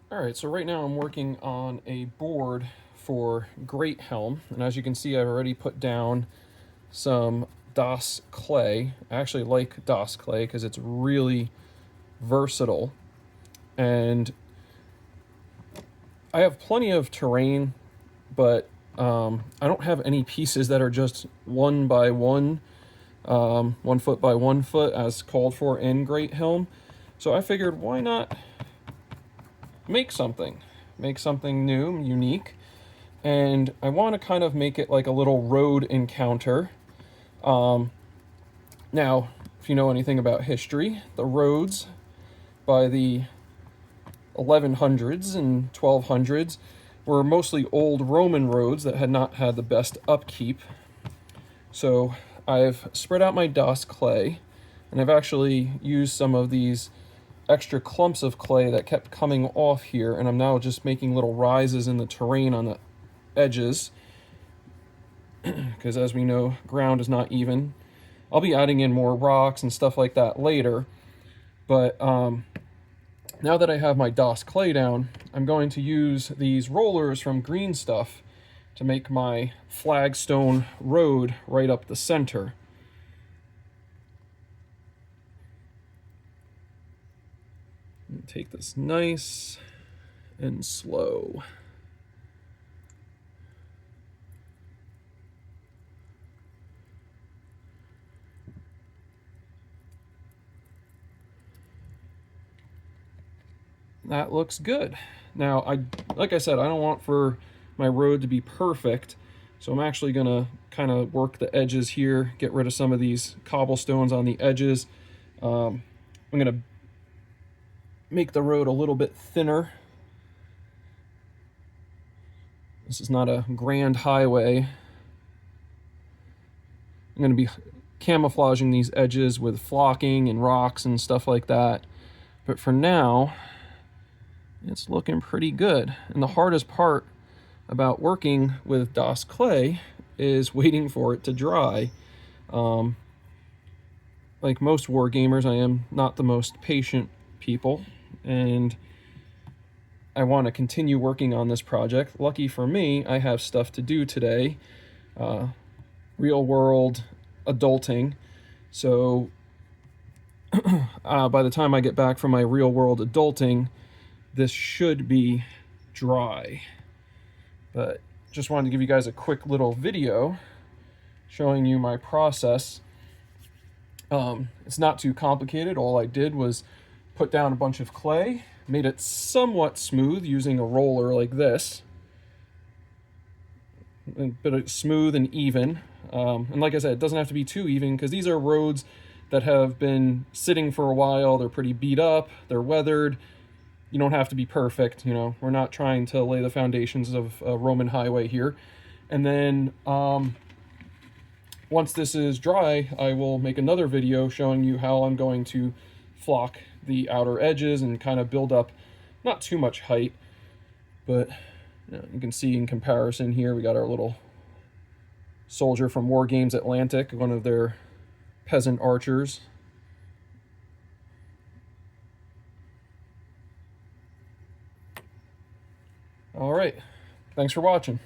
All right, so right now I'm working on a board for Greathelm, and as you can see, I've already put down some DOS clay. I actually like DOS clay because it's really versatile, and I have plenty of terrain, but I don't have any pieces that are just 1 by 1, 1 foot by 1 foot as called for in Greathelm. So I figured, why not make something? Make something new, unique. And I want to kind of make it like a little road encounter. Um, Now, if you know anything about history, the roads by the 1100s and 1200s were mostly old Roman roads that had not had the best upkeep. So I've spread out my DOS clay, and I've actually used some of these extra clumps of clay that kept coming off here, and I'm now just making little rises in the terrain on the edges, because as we know, ground is not even. I'll be adding in more rocks and stuff like that later, but now that I have my DOS clay down, I'm going to use these rollers from Green Stuff to make my flagstone road right up the center. Take this nice and slow. That looks good. Now, like I said, I don't want for my road to be perfect, so I'm actually gonna kind of work the edges here, get rid of some of these cobblestones on the edges. I'm gonna make the road a little bit thinner. This is not a grand highway. I'm gonna be camouflaging these edges with flocking and rocks and stuff like that. But for now, it's looking pretty good. And the hardest part about working with DOS clay is waiting for it to dry. Like most war gamers, I am not the most patient people, and I want to continue working on this project. Lucky for me, I have stuff to do today, real world adulting. So by the time I get back from my real world adulting, this should be dry. But just wanted to give you guys a quick little video showing you my process. It's not too complicated. All I did was put down a bunch of clay, made it somewhat smooth using a roller like this, but it's smooth and even. And like I said, it doesn't have to be too even because these are roads that have been sitting for a while. They're pretty beat up, they're weathered. You don't have to be perfect, you know. We're not trying to lay the foundations of a Roman highway here. And then once this is dry, I will make another video showing you how I'm going to flock the outer edges and kind of build up not too much height, but you can see in comparison here, we got our little soldier from War Games Atlantic, one of their peasant archers. All right, thanks for watching.